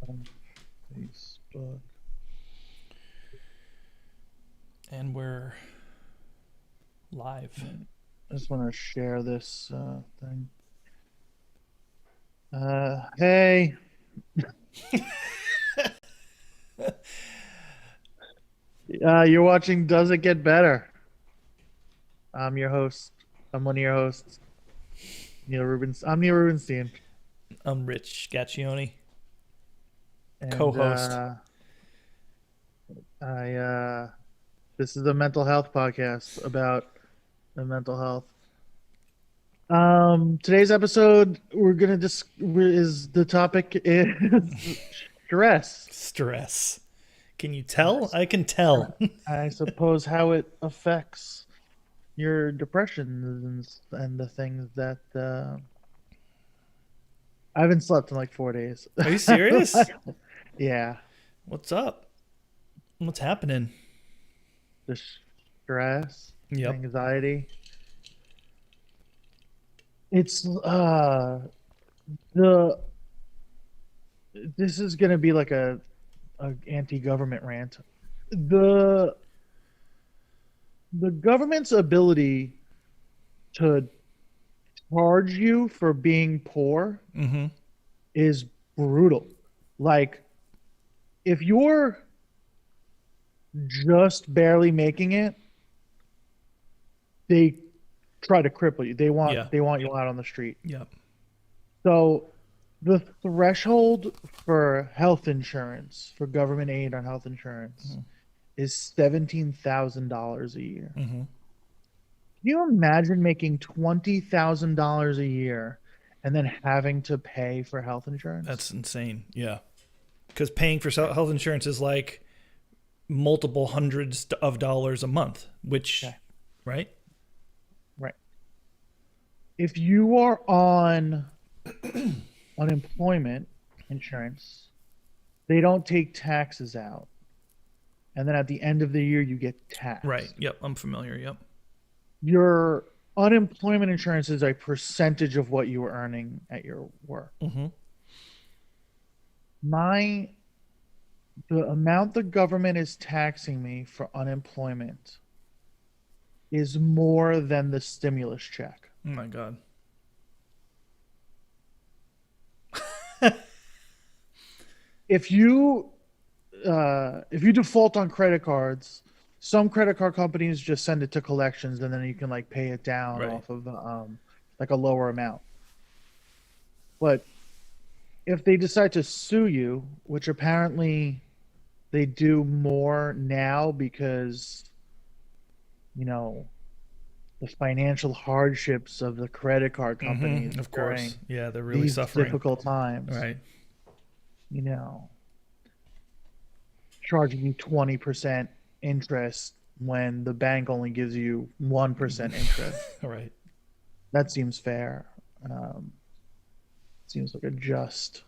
on Facebook. And we're live. I just want to share this thing. Hey, you're watching Does It Get Better? I'm your host. I'm one of your hosts, I'm Neil Rubenstein, I'm Rich Gaccioni, and co-host. I this is a mental health podcast about the mental health. Today's episode we're gonna dis is the topic is stress. Stress. Can you And tell? I can tell. I suppose how it affects your depression and the things that I haven't slept in like 4 days. Are you serious? Yeah, What's up? What's happening? the stress, Yep. anxiety. It's the this is gonna be like a anti-government rant. The the government's ability to charge you for being poor Mm-hmm. is brutal. Like if you're just barely making it, they try to cripple you. They want Yeah. they want you out on the street. Yep. So the threshold for health insurance, for government aid on health insurance, Mm-hmm. is $17,000 a year. Mm-hmm. Can you imagine making $20,000 a year and then having to pay for health insurance? That's insane. Yeah. Because paying for health insurance is like multiple hundreds of dollars a month, which, Okay, right? right. If you are on unemployment insurance, they don't take taxes out. And then at the end of the year, you get Right. taxed. Yep. I'm familiar. Yep. Your unemployment insurance is a percentage of what you were earning at your work. Mm-hmm. My The amount the government is taxing me for unemployment is more than the stimulus check. Oh my God. If you default on credit cards, some credit card companies just send it to collections and then you can like pay it down Right. off of like a lower amount. But if they decide to sue you, which apparently they do more now because you know the financial hardships of the credit card companies Mm-hmm. Of during course. Yeah. They're really these suffering. difficult times, Right. you know, charging you 20% interest when the bank only gives you 1% interest. Right. That seems fair. Um, Seems like a just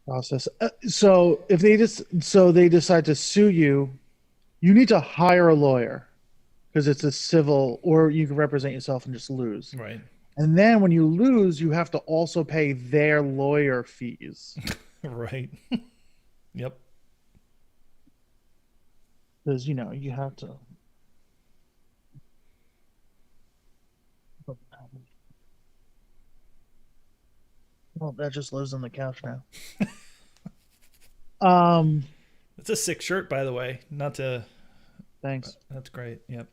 process. So if they decide to sue you, you need to hire a lawyer because it's a civil, or you can represent yourself and just lose. Right. And then when you lose, you have to also pay their lawyer fees Right. Yep. because you have to. Well, that just lives on the couch now. Um, It's a sick shirt, by the way. Not to. Thanks. That's great. Yep.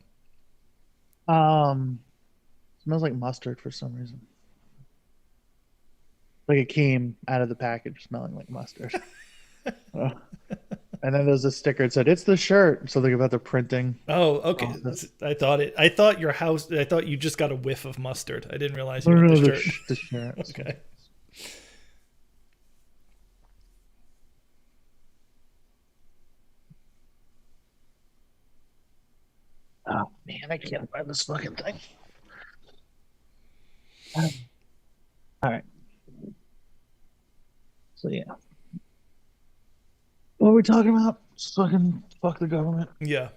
Smells like mustard for some reason. Like it came out of the package smelling like mustard. Uh, and then there's a sticker that said, "It's the shirt." Something about the printing Oh, okay. process. I thought it. I thought your house. I thought you just got a whiff of mustard. I didn't realize No, you meant no, the no, shirt. the shirt. Okay. Oh man, I can't find this fucking thing. All right. So yeah, what are we talking about? Just fucking fuck the government. Yeah.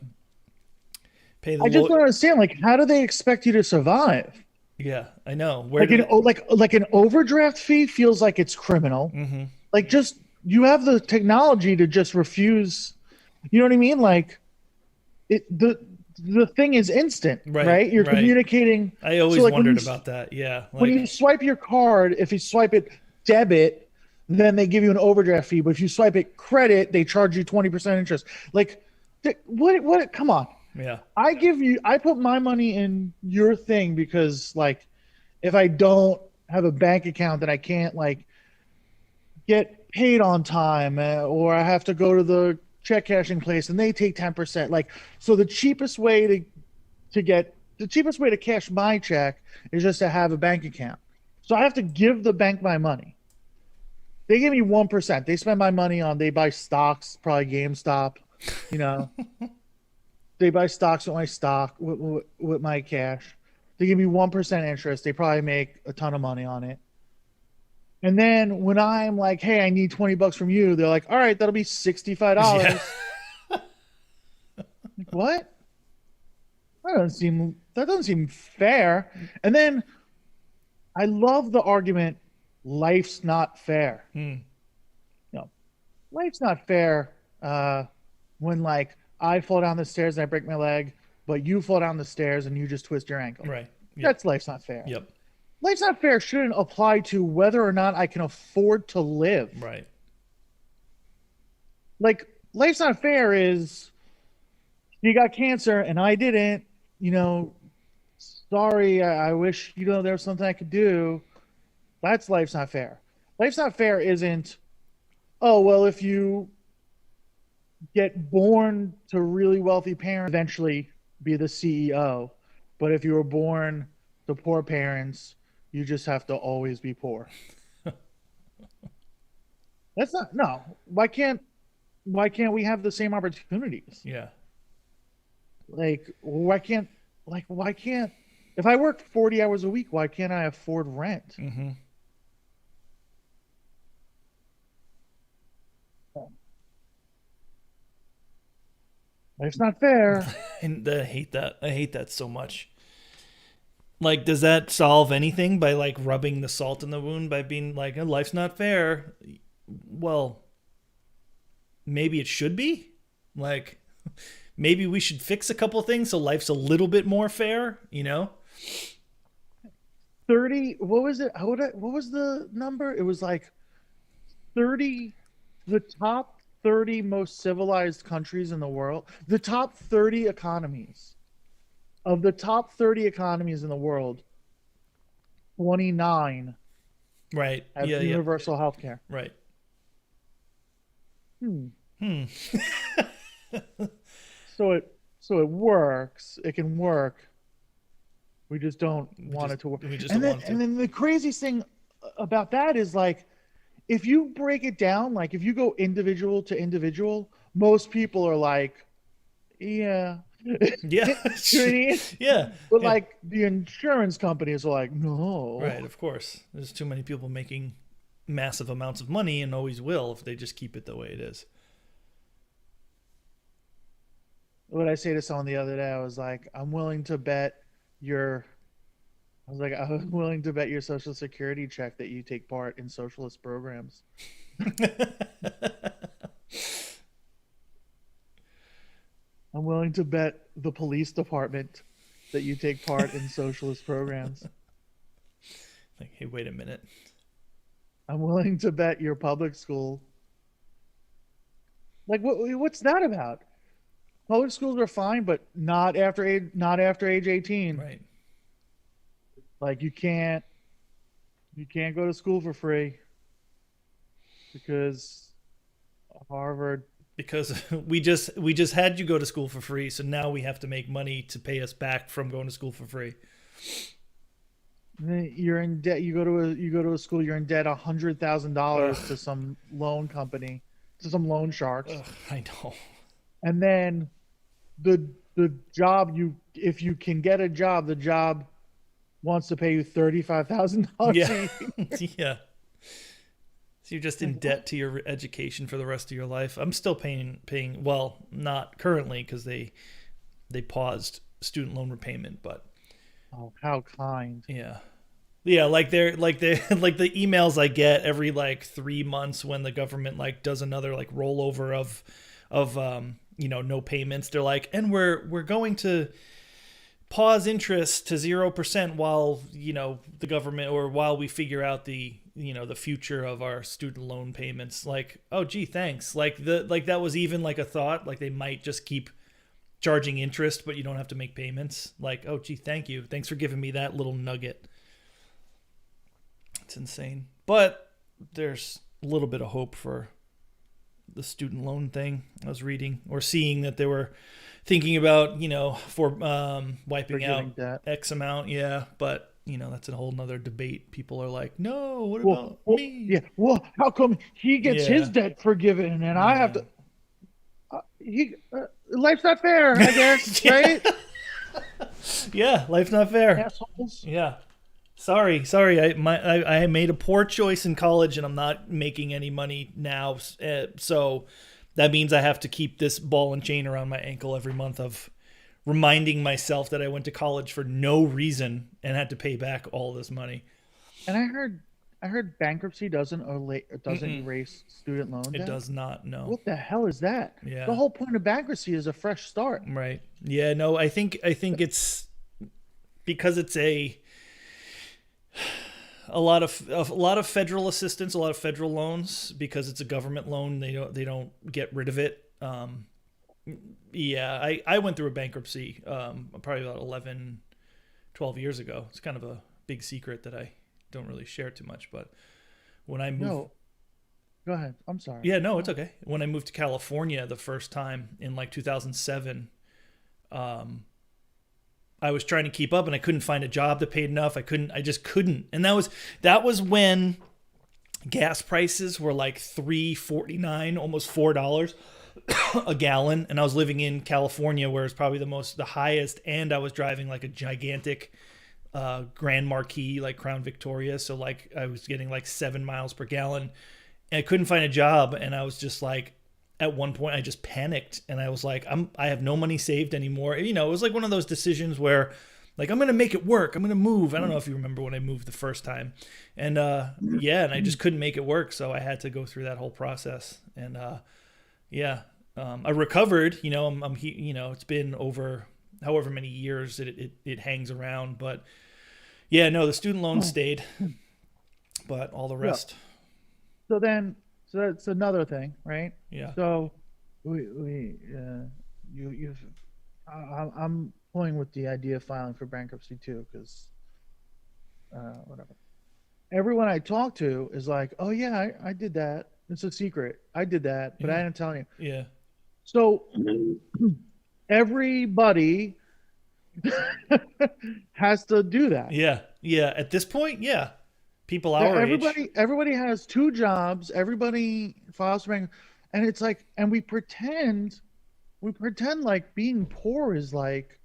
Pay the I just law. don't understand. Like, how do they expect you to survive? Yeah, I know. Where Like did it? like an overdraft fee feels like it's criminal. Mm-hmm. Like just you have the technology to just refuse. You know what I mean? Like it the thing is instant, Right, right? You're right. communicating. I So always like wondered about that. Yeah, when you like swipe your card, if you swipe it debit, then they give you an overdraft fee. But if you swipe it credit, they charge you 20% interest. Like what come on. yeah, I put my money in your thing because like if I don't have a bank account that I can't like get paid on time, or I have to go to the check cashing place and they take 10%. Like, so the cheapest way to cash my check is just to have a bank account. So I have to give the bank my money. They give me 1%. They spend my money on, they buy stocks, probably GameStop, you know, they buy stocks with my with my cash. They give me 1% interest. They probably make a ton of money on it. And then when I'm like, hey, I need 20 bucks from you, they're like, all right, that'll be yeah, $65. Like, what? That doesn't seem fair. And then I love the argument, life's not fair. Hmm. You know, life's not fair when like I fall down the stairs and I break my leg, but you fall down the stairs and you just twist your ankle. Right. Yep. That's life's not fair. Yep. Life's not fair shouldn't apply to whether or not I can afford to live. Right. Like life's not fair is you got cancer and I didn't, you know, sorry, I wish, there was something I could do. That's life's not fair. Life's not fair isn't, oh, well, if you get born to really wealthy parents, eventually be the CEO. But if you were born to poor parents, you just have to always be poor. That's not, no. Why can't we have the same opportunities? Yeah. Why can't if I work 40 hours a week, why can't I afford rent? Mm-hmm. It's not fair. And I hate that. I hate that so much. Like, does that solve anything by like rubbing the salt in the wound by being like, oh, life's not fair? Well, maybe it should be. Like, maybe we should fix a couple things so life's a little bit more fair. 30, what was it? What was the number? It was like 30, the top 30 most civilized countries in the world, the top 30 economies. Of the top 30 economies in the world, 29 Right. have Yeah. Yeah. universal health care. Right. Hmm. Hmm. So it works. It can work. We just don't want it to work. We just And don't then want it to. and then the craziest thing about that is like if you break it down, like if you go individual to individual, most people are like, yeah. Yeah. You know what I mean? Yeah. But Yeah. like the insurance companies are like, no. Right. Of course. There's too many people making massive amounts of money and always will if they just keep it the way it is. What I say to someone the other day, I was like, your I'm willing to bet your social security check that you take part in socialist programs. I'm willing to bet the police department that you take part in socialist programs. Like, hey, wait a minute. I'm willing to bet your public school. Like, what's that about? Public schools are fine, but not after age 18. Right. Like, you can't go to school for free because Harvard. Because we just had you go to school for free, so now we have to make money to pay us back from going to school for free. You're in debt. You go to a school. You're in debt $100,000 to some loan company, to some loan sharks, Ugh, I know. and then the job if you can get a job, the job wants to pay you $35,000. Yeah. Yeah. So you're just in debt to your education for the rest of your life. I'm still paying. Well, not currently because they paused student loan repayment, but Oh, how kind. Yeah. Yeah, like they're like the emails I get every like 3 months when the government like does another like rollover of no payments. They're like, and we're going to pause interest to 0% while the government, or while we figure out the future of our student loan payments. Like, oh gee, thanks. Like that was even like a thought. Like they might just keep charging interest, but you don't have to make payments. Like, oh gee, thank you. Thanks for giving me that little nugget. It's insane. But there's a little bit of hope for the student loan thing. I was reading or seeing that they were thinking about, for wiping out Forgiving debt. X amount. Yeah. But, that's a whole nother debate. People are like, no, what Well, about well, me? yeah. Well, how come he gets his Yeah. debt forgiven and I have Yeah. to? Life's not fair, I guess, Yeah. right? Yeah. Life's not fair. Assholes. Yeah. Sorry. I made a poor choice in college, and I'm not making any money now. So that means I have to keep this ball and chain around my ankle every month of reminding myself that I went to college for no reason and had to pay back all this money. And I heard bankruptcy doesn't Mm-mm, erase student loan it debt. does not. No. What the hell is that? The Yeah. whole point of bankruptcy is a fresh start. Right. Yeah. No. I think it's because it's a lot of federal assistance, a lot of federal loans, because it's a government loan. They don't get rid of it. Yeah, I went through a bankruptcy probably about 11, 12 years ago. It's kind of a big secret that I don't really share too much. But when I moved, No, go ahead. I'm sorry. yeah, no, it's okay. When I moved to California the first time in like 2007, um, I was trying to keep up and I couldn't find a job that paid enough. I just couldn't. And that was when gas prices were like 3.49, almost $4 a gallon, and I was living in California where it's probably the highest, and I was driving like a gigantic Grand Marquis, like Crown Victoria, so like I was getting like 7 miles per gallon, and I couldn't find a job, and I was just like, at one point I just panicked, and I was like, I have no money saved anymore. It was like one of those decisions where like, I'm gonna make it work. I'm gonna move. I don't know if you remember when I moved the first time, and yeah, and I just couldn't make it work, so I had to go through that whole process, and yeah, I recovered. It's been over however many years it hangs around, but yeah, no, the student loan stayed, but all the Yeah. rest, So that's another thing, right? yeah, So we you've I'm pulling with the idea of filing for bankruptcy too, because whatever. Everyone I talk to is like, oh yeah, I did that. It's a secret. I did that, but I yeah, didn't tell you. yeah, So everybody has to do that. yeah, yeah. At this point, yeah, people our age, Everybody has two jobs. Everybody files for bank, and it's like, and we pretend like being poor is like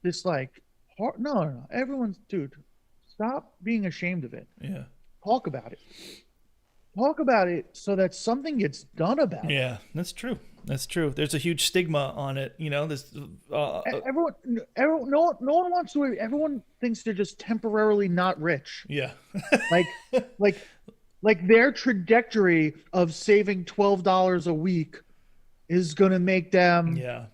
this like hard. No, no, no. Everyone's dude. Stop being ashamed of it. yeah. Talk about it. Talk about it so that something gets done about it. Yeah, that's true. That's true. There's a huge stigma on it. This. Everyone, no one wants to. Everyone thinks they're just temporarily not rich. Yeah. Like, like, like their trajectory of saving $12 a week is going to make them Yeah.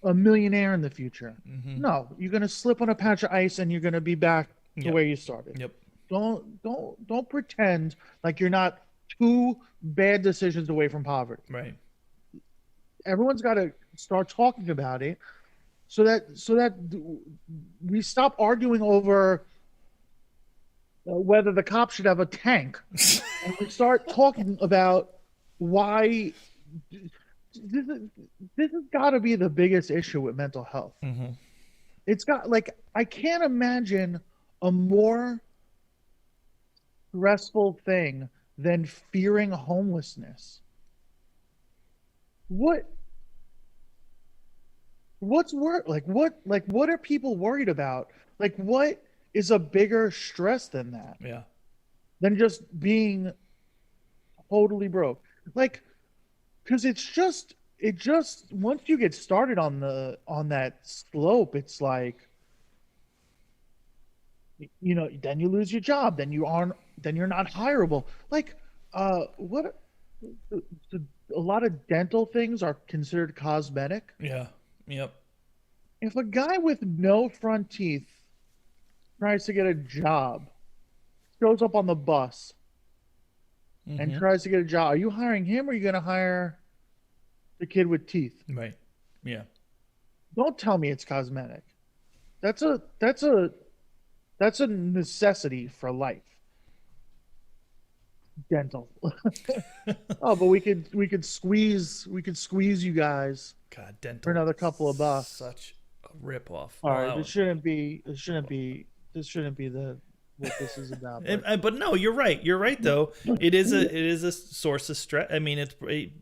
a millionaire in the future. Mm-hmm. No, you're going to slip on a patch of ice and you're going to be back to Yep. where you started. Yep. Don't pretend like you're not two bad decisions away from poverty. Right. Everyone's got to start talking about it so that we stop arguing over whether the cops should have a tank, and we start talking about why this has got to be the biggest issue with mental health. Mm-hmm. It's got like I can't imagine a more stressful thing than fearing homelessness. What what's what are people worried about? Like what is a bigger stress than that? Yeah. Than just being totally broke. Like because it just once you get started on that slope, it's like then you lose your job. Then you're not hireable. Like, what? A lot of dental things are considered cosmetic. Yeah. Yep. If a guy with no front teeth tries to get a job, shows up on the bus and Mm-hmm. tries to get a job, are you hiring him or are you going to hire the kid with teeth? Right. Yeah. Don't tell me it's cosmetic. That's a that's a that's a necessity for life. Dental. Oh, but we could squeeze you guys God, for dental, another couple of bucks. such a rip off. All Well, right, that one. this shouldn't be the what this is about. But no, you're right. You're right though. It is a source of stress. I mean, it's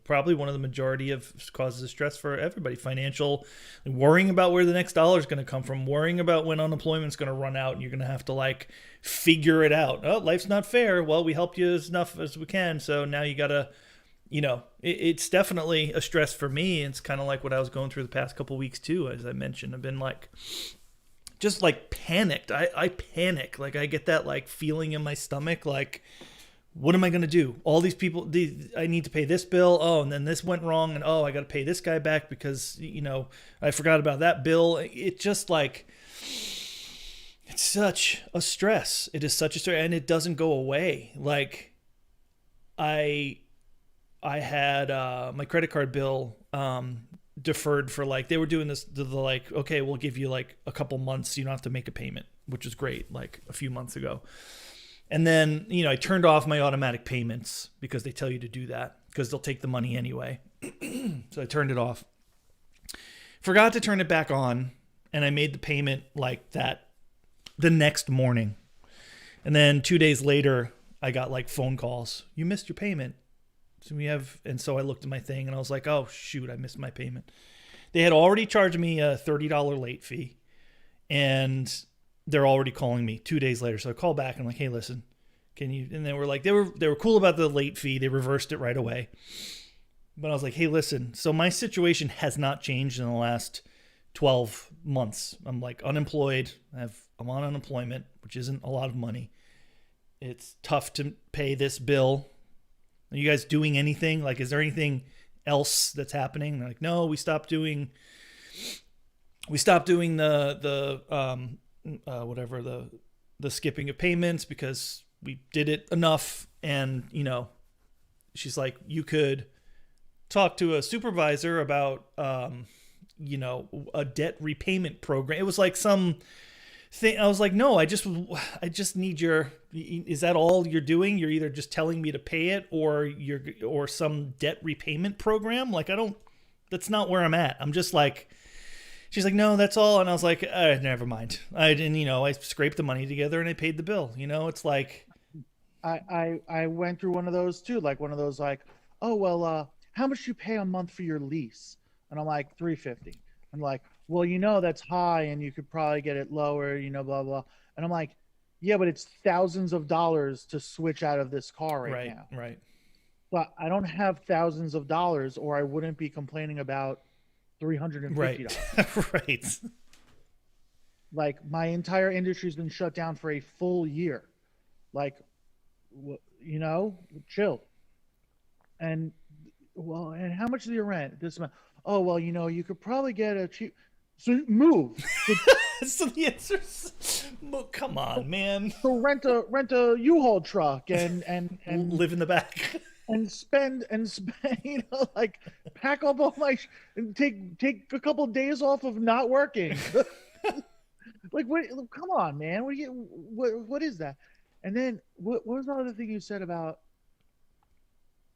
probably one of the majority of causes of stress for everybody. Financial, worrying about where the next dollar is going to come from, worrying about when unemployment's going to run out, and you're going to have to like figure it out. Oh, life's not fair. Well, we helped you as enough as we can, so now you got to. It's definitely a stress for me. It's kind of like what I was going through the past couple weeks too. As I mentioned, I've been like just like panicked. I panic. Like I get that like feeling in my stomach. Like, what am I going to do? All these people, I need to pay this bill. Oh, and then this went wrong. And oh, I got to pay this guy back because, I forgot about that bill. It just like, it's such a stress. It is such a stress and it doesn't go away. Like I, I had my credit card bill deferred for like they were doing this the like okay we'll give you like a couple months, you don't have to make a payment, which is great, like a few months ago. And then I turned off my automatic payments because they tell you to do that because they'll take the money anyway. So I turned it off, forgot to turn it back on, and I made the payment like that the next morning. And then 2 days later I got like phone calls, you missed your payment. And so I looked at my thing and I was like, oh shoot, I missed my payment. They had already charged me a $30 late fee, and they're already calling me 2 days later. So I call back and I'm like, hey, listen, can you? And they were cool about the late fee. They reversed it right away. But I was like, hey, listen, so my situation has not changed in the last 12 months. I'm like unemployed. I'm on unemployment, which isn't a lot of money. It's tough to pay this bill. Are you guys doing anything? Like, is there anything else that's happening? They're like, no, we stopped doing the skipping of payments because we did it enough. And she's like, you could talk to a supervisor about a debt repayment program. It was like some thing. I was like, no, I just need your. Is that all you're doing? You're either just telling me to pay it, or some debt repayment program. Like I don't. That's not where I'm at. I'm just like. She's like, no, that's all. And I was like, never mind. I scraped the money together and I paid the bill. It's like, I went through one of those too, like one of those like, oh well, how much you pay a month for your lease? And I'm like 350. I'm like, well, that's high, and you could probably get it lower, blah blah. And I'm like, yeah, but it's thousands of dollars to switch out of this car right right, now. right, But I don't have thousands of dollars, or I wouldn't be complaining about right, $350. right. Like my entire industry's been shut down for a full year. Like, chill. And well, and how much is your rent? This amount. Oh well, you could probably get a cheap. So move. So the answer's, come on, man. So rent a U-Haul truck and Live in the back. and spend like pack up all my and take a couple of days off of not working. Like what? Come on, man. What is that? And then what was the other thing you said about?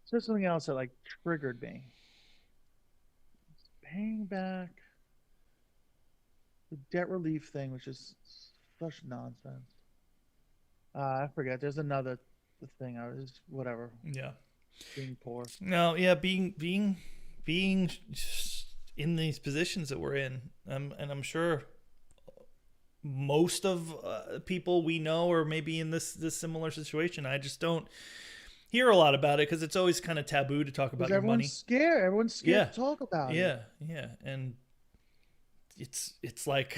Said something else that like triggered me. Paying back the debt relief thing, which is such nonsense. I forget. There's another thing. I was whatever. Yeah. Being poor. No, yeah, being in these positions that we're in, and I'm sure most of people we know are maybe in this similar situation. I just don't hear a lot about it because it's always kind of taboo to talk about your money. Everyone's scared. Everyone's scared to talk about it. Yeah, yeah, and it's like,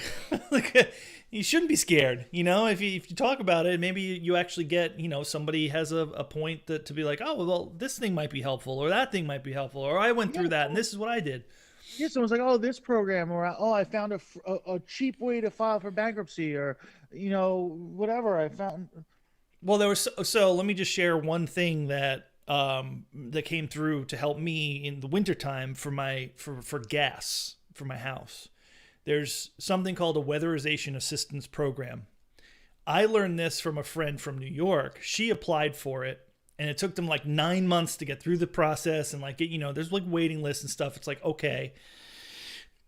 like you shouldn't be scared. If you talk about it, maybe you actually get, somebody has a point that to be like, oh well, this thing might be helpful, or that thing might be helpful, or I went Yeah, through that and this is what I did. yeah, someone's like, "Oh, this program," or "Oh, I found a cheap way to file for bankruptcy," or whatever. I found. Well, there was so let me just share one thing that came through to help me in the wintertime for gas for my house. There's something called a Weatherization Assistance program. I learned this from a friend from New York. She applied for it, and it took them like 9 months to get through the process, and like there's like waiting lists and stuff. It's like okay,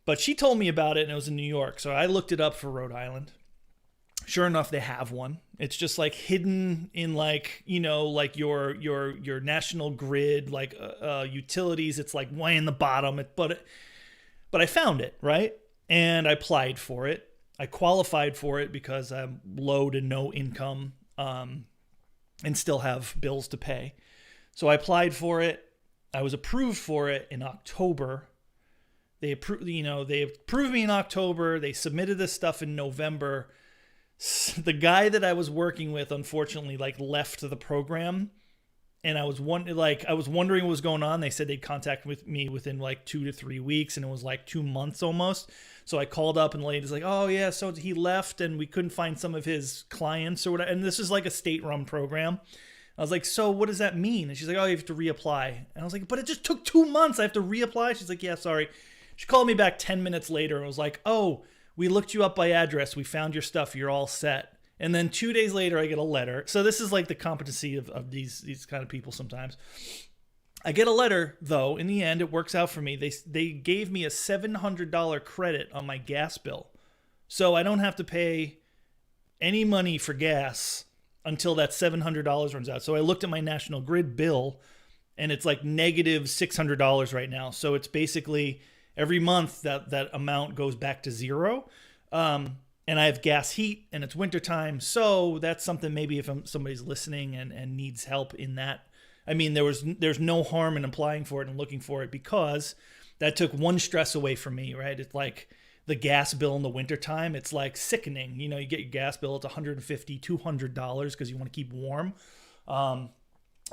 but she told me about it, and it was in New York, so I looked it up for Rhode Island. Sure enough, they have one. It's just like hidden in like like your national grid, like utilities. It's like way in the bottom. But I found it, right, and I applied for it. I qualified for it because I'm low to no income, and still have bills to pay. So I applied for it. I was approved for it in October. They approved me in October. They submitted this stuff in November. The guy that I was working with, unfortunately, like left the program, and I was wondering what was going on. They said they'd contact with me within like 2 to 3 weeks, and it was like 2 months almost. So I called up, and the lady's like, "Oh yeah, so he left, and we couldn't find some of his clients or whatever." And this is like a state-run program. I was like, "So what does that mean?" And she's like, "Oh, you have to reapply." And I was like, "But it just took 2 months. I have to reapply." She's like, "Yeah, sorry." She called me back 10 minutes later and was like, "Oh, we looked you up by address. We found your stuff. You're all set." And then 2 days later, I get a letter. So this is like the competency of these kind of people sometimes. I get a letter, though. In the end, it works out for me. They gave me a $700 credit on my gas bill. So I don't have to pay any money for gas until that $700 runs out. So I looked at my National Grid bill, and it's like negative $600 right now. So it's basically every month that amount goes back to zero. And I have gas heat, and it's wintertime. So that's something maybe if somebody's listening and needs help in that. I mean, there's no harm in applying for it and looking for it, because that took one stress away from me, right? It's like the gas bill in the wintertime. It's like sickening. You get your gas bill, it's $150, $200 because you want to keep warm.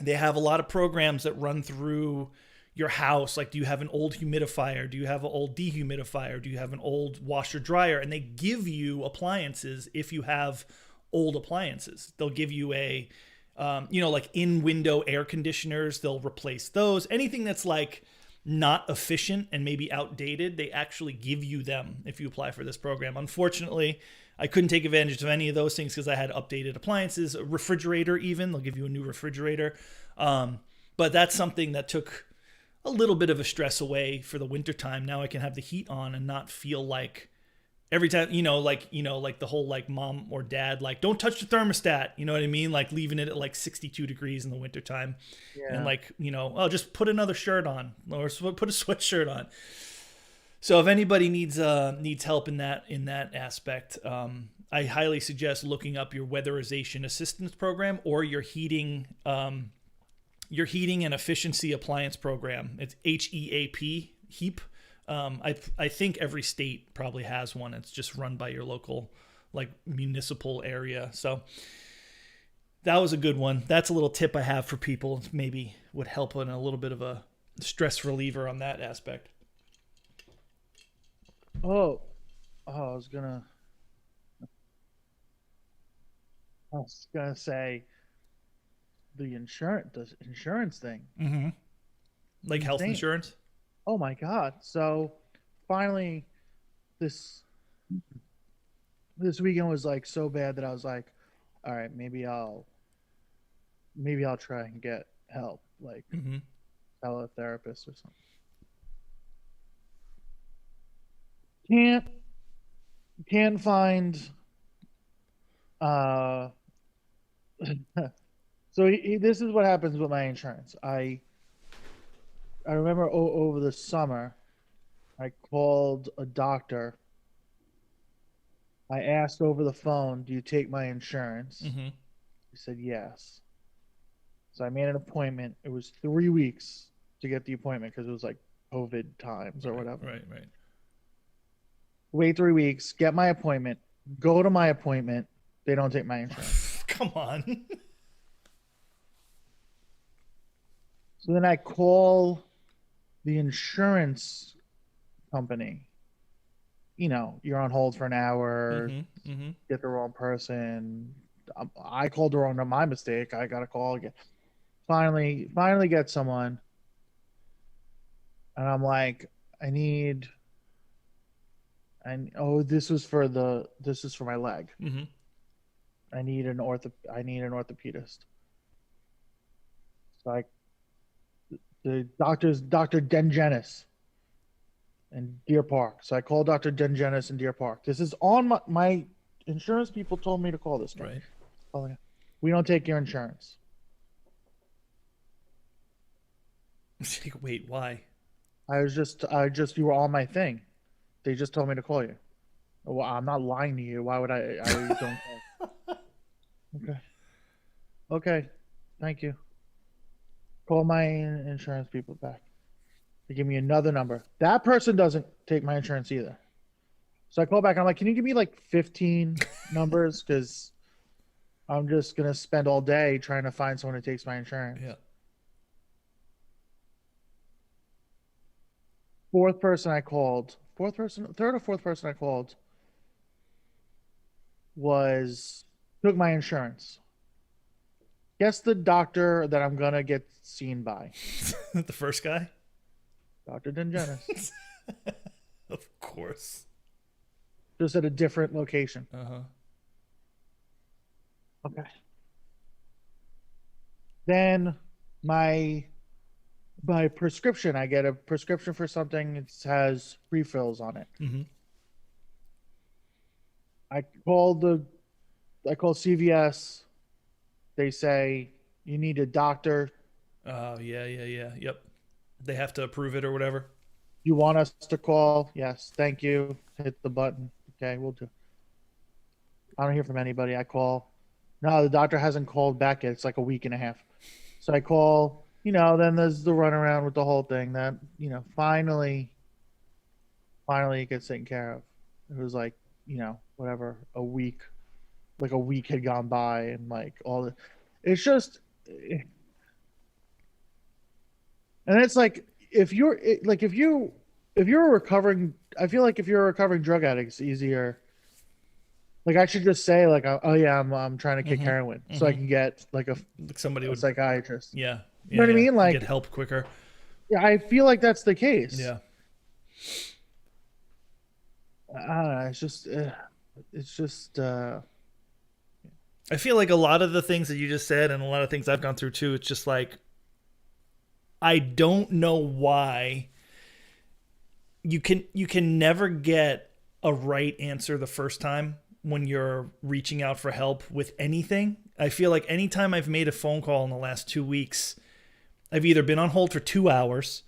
They have a lot of programs that run through your house. Like, do you have an old humidifier? Do you have an old dehumidifier? Do you have an old washer dryer? And they give you appliances if you have old appliances. They'll give you like in window air conditioners. They'll replace those. Anything that's like not efficient and maybe outdated, they actually give you them if you apply for this program. Unfortunately, I couldn't take advantage of any of those things because I had updated appliances, a refrigerator even. They'll give you a new refrigerator. But that's something that took a little bit of a stress away for the wintertime. Now I can have the heat on and not feel like every time, like the whole like mom or dad, like, don't touch the thermostat. You know what I mean? Like leaving it at like 62 degrees in the wintertime. Yeah. And like, just put another shirt on or put a sweatshirt on. So if anybody needs help in that aspect, I highly suggest looking up your Weatherization Assistance program or your heating and efficiency appliance program. It's HEAP. I think every state probably has one. It's just run by your local like municipal area. So that was a good one. That's a little tip I have for people. Maybe would help in a little bit of a stress reliever on that aspect. Oh, I was gonna say the insurance thing. Mm-hmm. Like health Insane. insurance. Oh my God. So finally this this weekend was like so bad that I was like, all right, maybe I'll try and get help, like Mm-hmm. tell a therapist or something. Can't can't find uh so this is what happens with my insurance. I remember over the summer I called a doctor. I asked over the phone, "Do you take my insurance?" Mm-hmm. He said yes. So I made an appointment. It was 3 weeks to get the appointment because it was like COVID times or Right, whatever. right, right. wait 3 weeks, get my appointment, go to my appointment. They don't take my insurance. Come on. So then I call the insurance company. You're on hold for an hour, get the wrong person. I called the wrong number. My mistake. I got to call again. Finally get someone. And I'm like, I need, and oh, this is for my leg. I need an orthopedist. So the doctor's Dr. Dengenis in Deer Park. So I called Dr. Dengenis in Deer Park. This is on my insurance people told me to call this guy. Right. We don't take your insurance. Wait, why? You were on my thing. They just told me to call you. Well, I'm not lying to you. Why would I don't call. Okay. Okay. Thank you. Call my insurance people back. They give me another number. That person doesn't take my insurance either. So I call back. I'm like, can you give me like 15 numbers? Because I'm just going to spend all day trying to find someone who takes my insurance. Yeah. Third or fourth person I called took my insurance. Guess the doctor that I'm going to get seen by. The first guy? Dr. Dengenis. Of course. Just at a different location. Okay. Then my prescription, I get a prescription for something. It has refills on it. I call CVS. They say you need a doctor. Oh, yeah. Yep. They have to approve it or whatever. You want us to call? Yes. Thank you. Hit the button. Okay, we'll do. I don't hear from anybody. I call. No, the doctor hasn't called back yet. It's like a week and a half. So I call, then there's the runaround with the whole thing that, finally it gets taken care of. It was like, whatever, a week had gone by and like it's just, and it's like, if you're a recovering, I feel like if you're a recovering drug addict, it's easier. Like I should just say like, oh yeah, I'm trying to kick heroin so I can get like a psychiatrist. Yeah. You know what I mean? Like get help quicker. Yeah, I feel like that's the case. Yeah. I don't know. It's just. I feel like a lot of the things that you just said and a lot of things I've gone through too, it's just like, I don't know why you can never get a right answer the first time when you're reaching out for help with anything. I feel like anytime I've made a phone call in the last 2 weeks, I've either been on hold for 2 hours,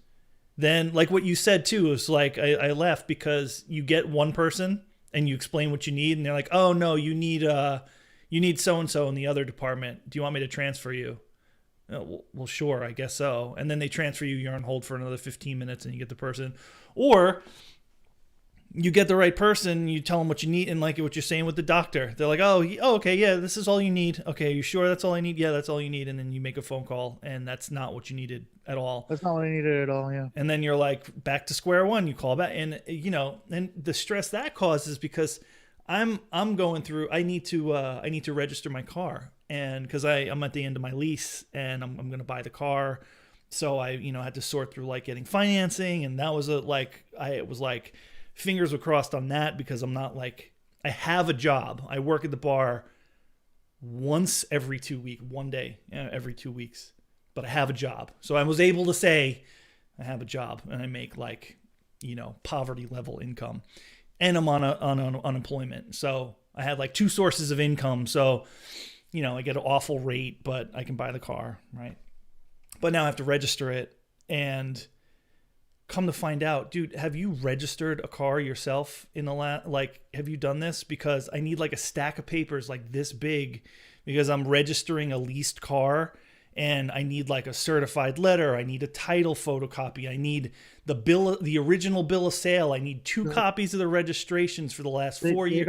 then like what you said too, is like I left because you get one person and you explain what you need and they're like, oh no, you need so-and-so in the other department. Do you want me to transfer you? Well, sure, I guess so. And then they transfer you, you're on hold for another 15 minutes and you get the person. Or you get the right person, you tell them what you need, and like what you're saying with the doctor. They're like, oh, okay, yeah, this is all you need. Okay, you sure that's all I need? Yeah, that's all you need. And then you make a phone call, and that's not what you needed at all. That's not what I needed at all, yeah. And then you're like back to square one. You call back, and and the stress that causes because I'm going through. I need to register my car, and because I'm at the end of my lease, and I'm going to buy the car. So I had to sort through like getting financing, and that was it was like fingers were crossed on that because I'm not like, I have a job. I work at the bar once every 2 weeks, one day every 2 weeks, but I have a job. So I was able to say I have a job and I make like, poverty level income and I'm on unemployment. So I had like 2 sources of income. So, I get an awful rate, but I can buy the car. Right. But now I have to register it, and come to find out, dude, have you registered a car yourself in the have you done this? Because I need like a stack of papers like this big because I'm registering a leased car and I need like a certified letter. I need a title photocopy. I need the original bill of sale. I need 2 So copies of the registrations for the last they 4 years.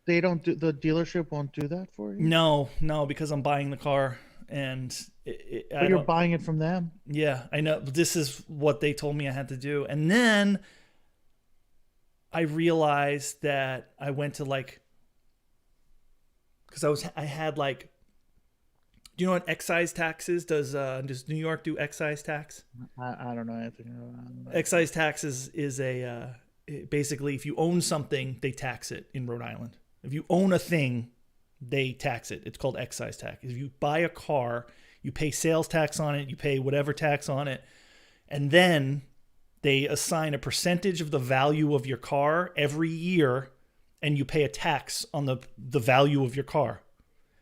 they don't do, the dealership won't do that for you? No, no, because I'm buying the car, and I But you're don't. buying it from them. Yeah, I know. This is what they told me I had to do, and then I realized that I went to like, because I had like, do you know what excise tax is? Does New York do excise tax? I don't know anything about that. Excise tax is basically, if you own something, they tax it in Rhode Island. If you own a thing, they tax it. It's called excise tax. If you buy a car, you pay sales tax on it, you pay whatever tax on it, and then they assign a percentage of the value of your car every year, and you pay a tax on the value of your car.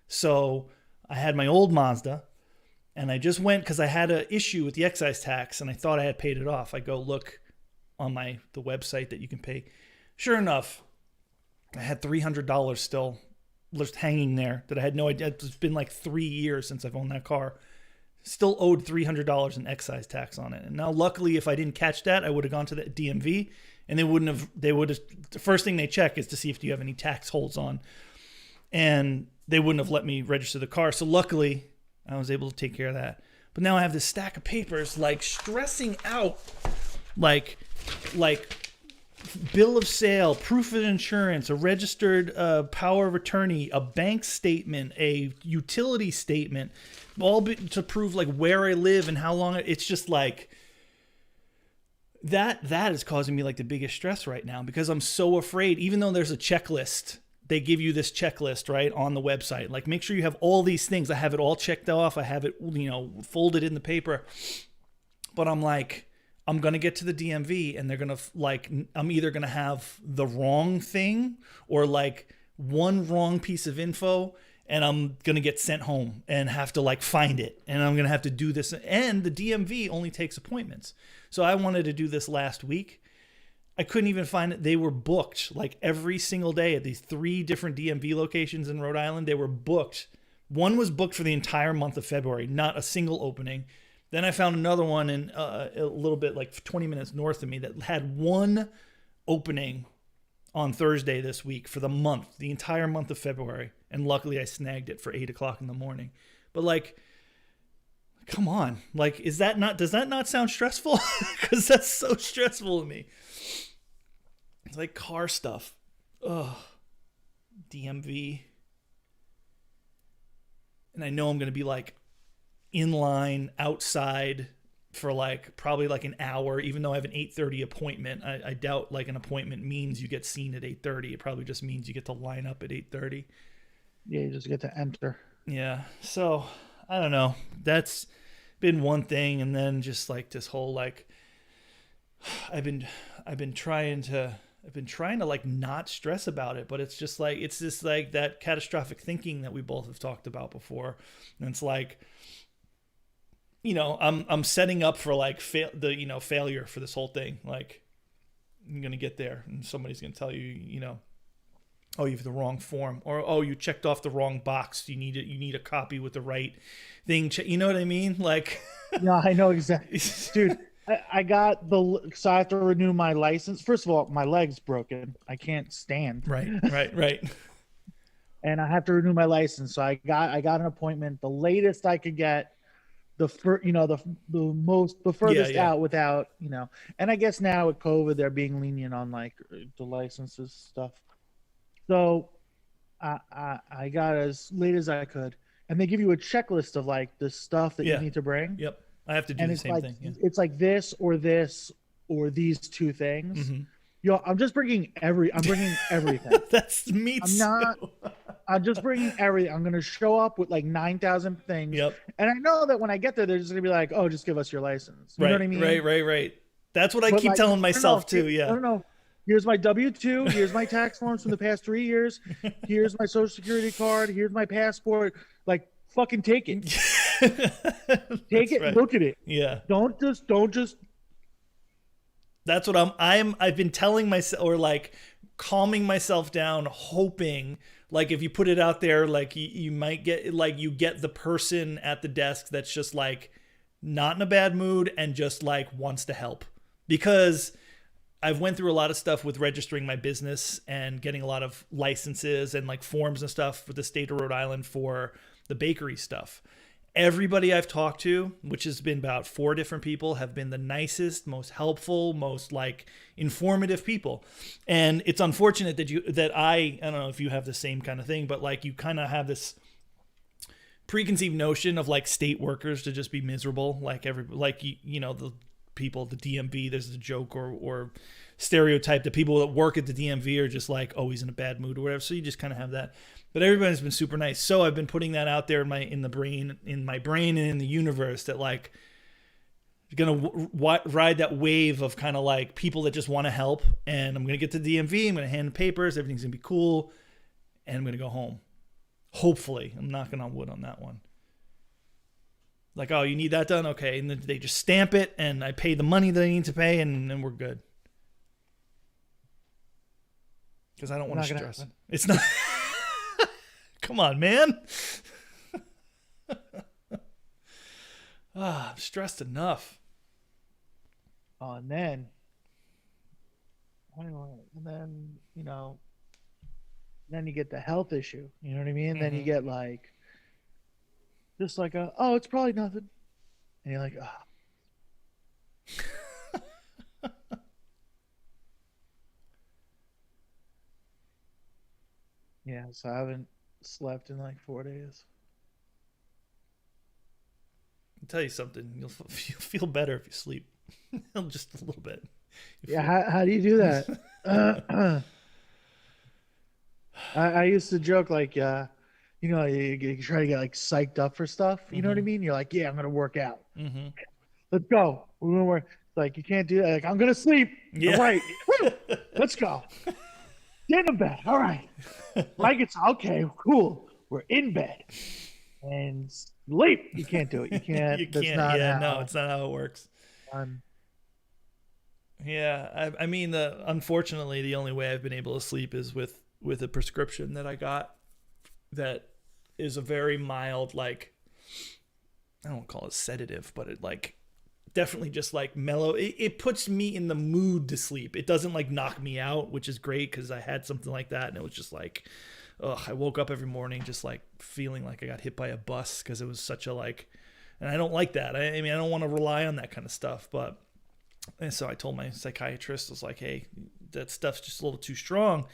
So I had my old Mazda, and I just went because I had an issue with the excise tax, and I thought I had paid it off. I go look on the website that you can pay. Sure enough, I had $300 still just hanging there that I had no idea. It's been like 3 years since I've owned that car. Still owed $300 in excise tax on it. And now, luckily, if I didn't catch that, I would have gone to the DMV, and they would have, the first thing they check is to see if you have any tax holds on. And they wouldn't have let me register the car. So luckily, I was able to take care of that. But now I have this stack of papers, like stressing out, like bill of sale, proof of insurance, a registered power of attorney, a bank statement, a utility statement, all to prove like where I live and how long. It's just like that is causing me like the biggest stress right now, because I'm so afraid. Even though there's a checklist, they give you this checklist right on the website, like make sure you have all these things. I have it all checked off. I have it, folded in the paper. But I'm like, I'm going to get to the DMV, and they're going to like, I'm either going to have the wrong thing or like one wrong piece of info, and I'm going to get sent home and have to like find it. And I'm going to have to do this. And the DMV only takes appointments. So I wanted to do this last week. I couldn't even find it. They were booked like every single day at these 3 different DMV locations in Rhode Island. They were booked. One was booked for the entire month of February, not a single opening. Then I found another one in a little bit like 20 minutes north of me that had one opening on Thursday this week for the month, the entire month of February. And luckily I snagged it for 8 o'clock in the morning. But like, come on. Like, does that not sound stressful? Because that's so stressful to me. It's like car stuff. Ugh. DMV. And I know I'm going to be like in line outside for like probably like an hour, even though I have an 8:30 appointment. I doubt like an appointment means you get seen at 8:30. It probably just means you get to line up at 8:30. Yeah, you just get to enter. Yeah. So I don't know. That's been one thing. And then just like this whole, like, I've been trying to like not stress about it, but it's just like, it's just like that catastrophic thinking that we both have talked about before. And it's like, I'm setting up for like failure for this whole thing. Like, I'm going to get there and somebody's going to tell you, oh, you have the wrong form, or, oh, you checked off the wrong box. You need a copy with the right thing. You know what I mean? Like, Yeah, I know exactly. Dude, I got so I have to renew my license. First of all, my leg's broken. I can't stand. Right. And I have to renew my license. So I got an appointment, the latest I could get, the furthest out without, and I guess now with COVID, they're being lenient on like the licenses stuff. So I got as late as I could, and they give you a checklist of like the stuff that you need to bring. Yep. I have to do the same thing. Yeah. It's like this or these 2 things. Mm-hmm. I'm bringing everything. That's me too. I'm just bringing everything. I'm going to show up with like 9,000 things. Yep. And I know that when I get there, they're just going to be like, oh, just give us your license. You know what I mean? Right. That's what I keep telling myself too. Yeah. I don't know. Here's my W-2. Here's my tax forms from the past 3 years. Here's my social security card. Here's my passport. Like, fucking take it. Take it. Right. Look at it. Yeah. Don't just. That's what I've been telling myself, or like calming myself down, hoping Like if you put it out there, like you might get like you get the person at the desk that's just like not in a bad mood and just like wants to help. Because I've went through a lot of stuff with registering my business and getting a lot of licenses and like forms and stuff with the state of Rhode Island for the bakery stuff. Everybody I've talked to, which has been about 4 different people, have been the nicest, most helpful, most like informative people. And it's unfortunate that I don't know if you have the same kind of thing, but like you kind of have this preconceived notion of like state workers to just be miserable, like you know the people at the DMV. There's a joke or stereotype that people that work at the DMV are just like always in a bad mood or whatever. So you just kind of have that. But everybody's been super nice. So I've been putting that out there in my brain and in the universe that like gonna ride that wave of kind of like people that just want to help. And I'm gonna get to the DMV. I'm gonna hand the papers. Everything's gonna be cool, and I'm gonna go home. Hopefully, I'm knocking on wood on that one. Like, oh, you need that done? Okay. And then they just stamp it, and I pay the money that I need to pay, and then we're good. Because I don't want to stress. It's not. Come on, man. I'm stressed enough. Oh, and then, anyway, and then, you know, then you get the health issue. You know what I mean? Then you get like, just like oh, it's probably nothing. And you're like, oh. Yeah, so I haven't slept in like 4 days. I'll tell you something. You'll feel better if you sleep. Just a little bit. Yeah, how do you do that? I used to joke like, you know, you try to get like psyched up for stuff. You know what I mean? You're like, yeah, I'm gonna work out. Let's go. We're gonna work. It's like you can't do that. Like I'm gonna sleep. Yeah. All right. Let's go. Get in bed. All right. Like it's okay. Cool. We're in bed. And sleep. You can't do it. You can't. You can't. Yeah, no, it's not how it works. Yeah, I mean, unfortunately, the only way I've been able to sleep is with a prescription that I got that is a very mild, like, I don't call it sedative, but it like definitely just like mellow. It puts me in the mood to sleep. It doesn't like knock me out, which is great because I had something like that and it was just like, ugh, I woke up every morning just like feeling like I got hit by a bus because it was such a like, and I don't like that. I mean, I don't want to rely on that kind of stuff, but. And so I told my psychiatrist, I was like, hey, that stuff's just a little too strong.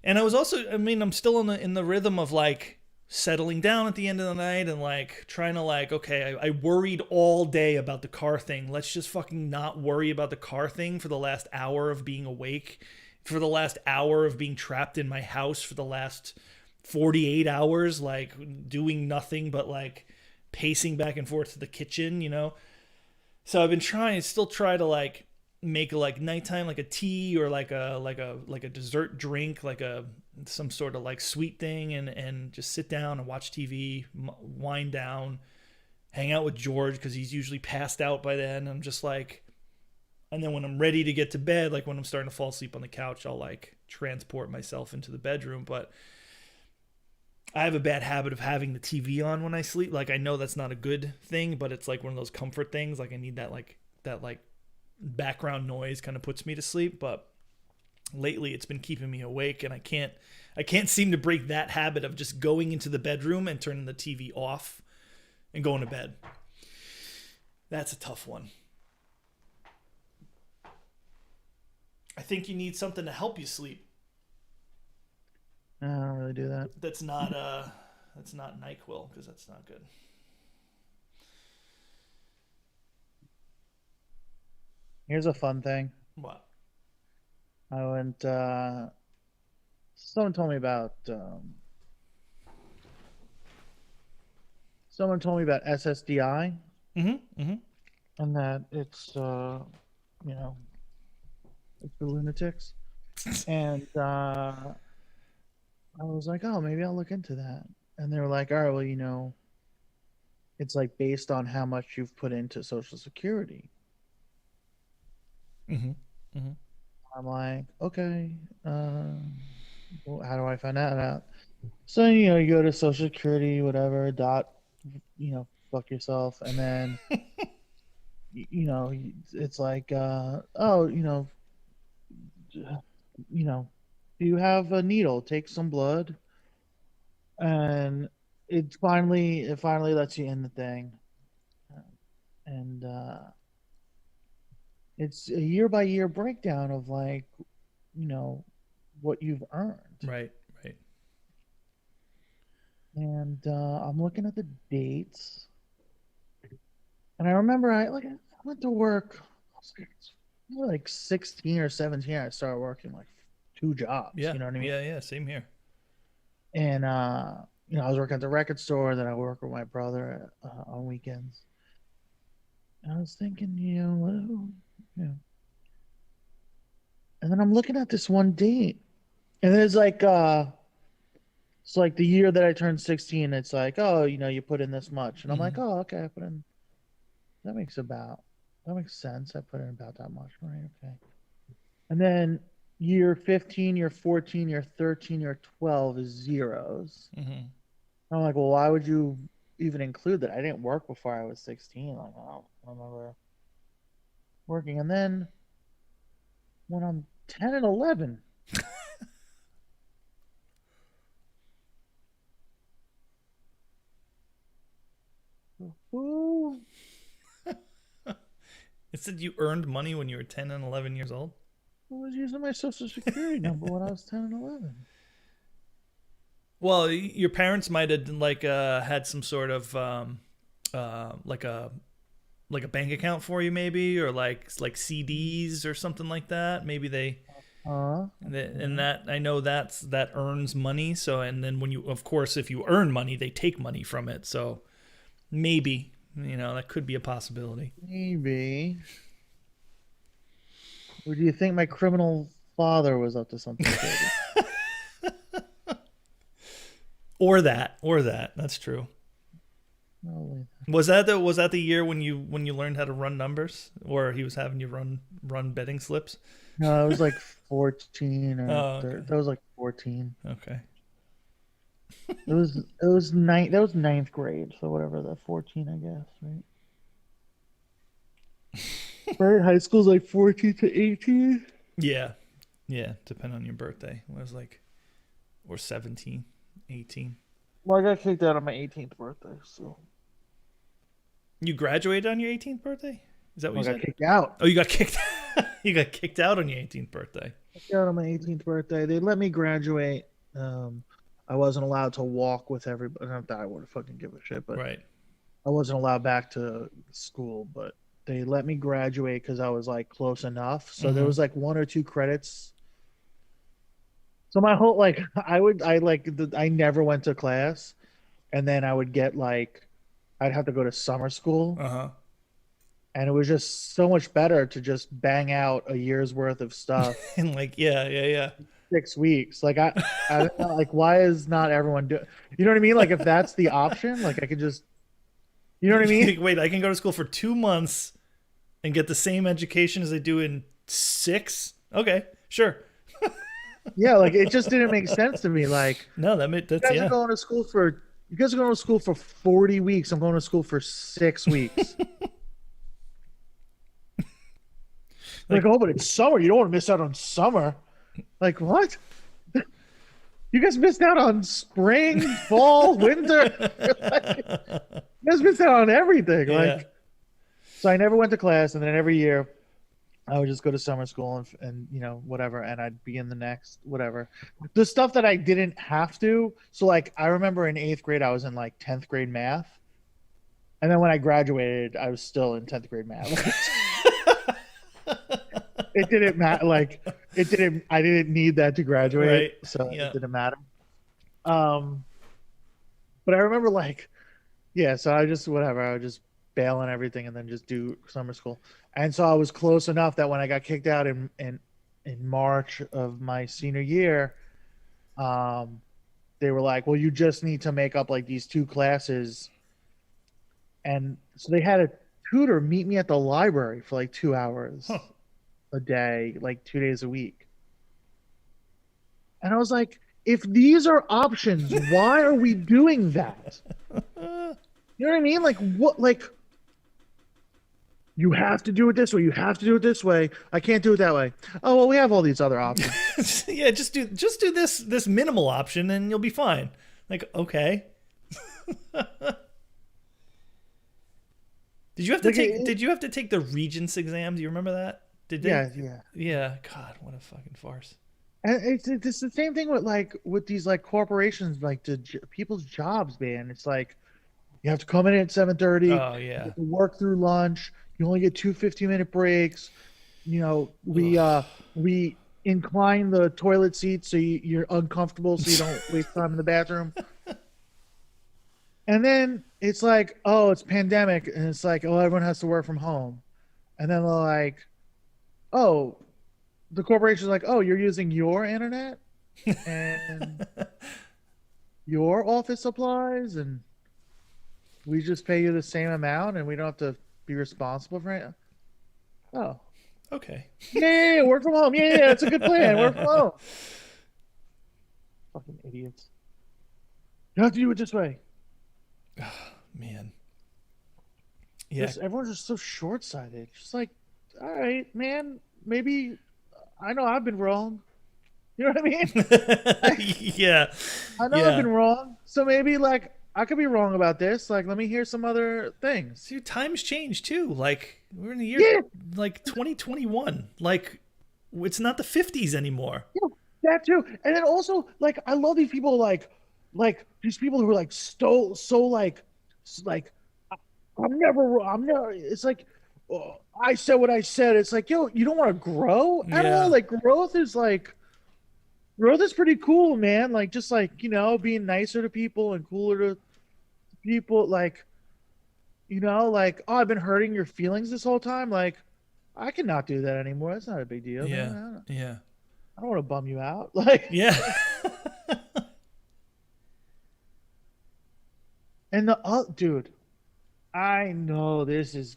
And I was also, I mean, I'm still in the rhythm of like settling down at the end of the night and like trying to like, okay, I worried all day about the car thing. Let's just fucking not worry about the car thing for the last hour of being awake, for the last hour of being trapped in my house, for the last 48 hours, like doing nothing but like pacing back and forth to the kitchen, you know? So I've been still try to like make like nighttime like a tea or like a dessert drink, like some sort of like sweet thing, and just sit down and watch TV, wind down, hang out with George because he's usually passed out by then. I'm just like, and then when I'm ready to get to bed, like when I'm starting to fall asleep on the couch, I'll like transport myself into the bedroom, but. I have a bad habit of having the TV on when I sleep. Like I know that's not a good thing, but it's like one of those comfort things. Like I need that like background noise kind of puts me to sleep. But lately it's been keeping me awake, and I can't seem to break that habit of just going into the bedroom and turning the TV off and going to bed. That's a tough one. I think you need something to help you sleep. I don't really do that. That's not NyQuil because that's not good. Here's a fun thing. What? I went. Someone told me about. Someone told me about SSDI. And that it's you know, it's for lunatics, and I was like, oh, maybe I'll look into that. And they were like, all right, well, you know, it's like based on how much you've put into Social Security. I'm like, okay, well, how do I find that out? So, you go to Social Security, whatever, fuck yourself. And then, it's like, oh, you know, do you have a needle? Take some blood. And it finally lets you in the thing. And it's a year by year breakdown of like, you know, what you've earned. Right, right. And I'm looking at the dates. And I remember I went to work. I was like 16 or 17. I started working like two jobs. Yeah, You know what I mean? yeah, yeah. Same here. And I was working at the record store. Then I work with my brother on weekends. And I was thinking, and then I'm looking at this one date, and there's like it's like the year that I turned 16. It's like, oh, you put in this much, and I'm like, Hmm. oh, okay, I put in that makes about that makes sense. I put in about that much, right? Okay. And then year 15, year 14, year 13, year 12 is zeros. Hmm. I'm like, well, why would you even include that? I didn't work before I was 16. Like, I don't remember working. And then when I'm 10 and 11, who It said you earned money when you were 10 and 11 years old. who was using my social security number when I was 10 and 11? Well, your parents might have like had some sort of like a bank account for you, maybe, or like CDs or something like that. Maybe and Okay. that I know that earns money. So and then when you, of course, if you earn money, they take money from it. So maybe that could be a possibility. Maybe. Or do you think my criminal father was up to something shady? Or that. That's true. Probably. Was that the year when you learned how to run numbers, or he was having you run betting slips? No, it was like 14 or Oh, 13. okay, That was like 14. okay. It was ninth. That was ninth grade. So whatever that 14, I guess, right? Right. High school's like 14 to 18. Yeah, yeah. Depend on your birthday. It was like or 17, 18. Well, I got kicked out on my 18th birthday, so You graduated on your 18th birthday? Is that what I you got said? kicked out. Oh, you got kicked. You got kicked out on your 18th birthday. Kicked out on my 18th birthday. They let me graduate. Um, I wasn't allowed to walk with everybody. Not that I would have fucking give a shit, but Right. I wasn't allowed back to school. But they let me graduate because I was like close enough. So there Mm-hmm. was like one or two credits. So my whole like I never went to class, and then I would get like I'd have to go to summer school, Uh huh. and it was just so much better to just bang out a year's worth of stuff And like, yeah, yeah, 6 weeks. Like I don't know, like why is not everyone doing? You know what I mean? Like if that's the option, like I could just, you know what I mean? yeah. Wait, I can go to school for 2 months and get the same education as I do in 6? Okay, sure. Yeah, like it just didn't make sense to me. Like No, you that's guys are yeah. going to school for you guys are going to school for 40 weeks. I'm going to school for 6 weeks. Like, Like oh, but it's summer. You don't want to miss out on summer. Like what? You guys missed out on spring, fall, winter. Like, you guys missed out on everything. yeah. Like, so I never went to class, and then every year I would just go to summer school and whatever, and I'd be in the next whatever. The stuff that I didn't have to. So like I remember in eighth grade I was in like 10th grade math, and then when I graduated I was still in 10th grade math. It didn't matter. Like it didn't. I didn't need that to graduate, Right. so it Yeah. didn't matter. Um, but I remember like yeah. So I just whatever. I would just bail on everything and then just do summer school. And so I was close enough that when I got kicked out in March of my senior year, um, they were like, "Well, you just need to make up like these two classes." And so they had a tutor meet me at the library for like 2 hours Huh. a day, like 2 days a week. And I was like, if these are options, why are we doing that? You know what I mean? Like what? Like you have to do it this way. You have to do it this way. I can't do it that way. Oh well, we have all these other options. Yeah, just do this minimal option and you'll be fine. Like, okay. Like Did you have to take the Regents exam? Do you remember that? Did they? yeah, yeah. Yeah. God, what a fucking farce. And it's the same thing with like with these like corporations, like people's jobs, man. It's like you have to come in at 7:30. Oh You yeah. have to work through lunch. You only get two 50-minute breaks. You know, we incline the toilet seat so you're uncomfortable so you don't waste time in the bathroom. And then it's like, oh, it's pandemic, and it's like, oh, everyone has to work from home. And then they're like, oh, the corporation's like, oh, you're using your internet and your office supplies, and we just pay you the same amount, and we don't have to be responsible for it. Oh, Okay. yeah, work from home. Yeah, it's a good plan. Work from home. Fucking idiots. You have to do it this way. Man. Yeah. Just everyone's just so short-sighted. Just like, all right, man, maybe I know I've been wrong. You know what I mean? Yeah. I know I've Yeah. been wrong. So maybe like I could be wrong about this. Like, let me hear some other things. See, times change too. Like we're in the year Yeah, like 2021. Like it's not the 50s anymore. yeah, that too. And then also, like, I love these people, like these people who are like so like I'm never. It's like, oh, I said what I said. It's like, yo, you don't want to grow at all. Yeah. Like, growth is pretty cool, man. Like, just like being nicer to people and cooler to people. Like, like, oh, I've been hurting your feelings this whole time. Like, I cannot do that anymore. That's not a big deal, Yeah. man. Yeah. I don't want to bum you out. Like, Yeah. and dude, I know everyone's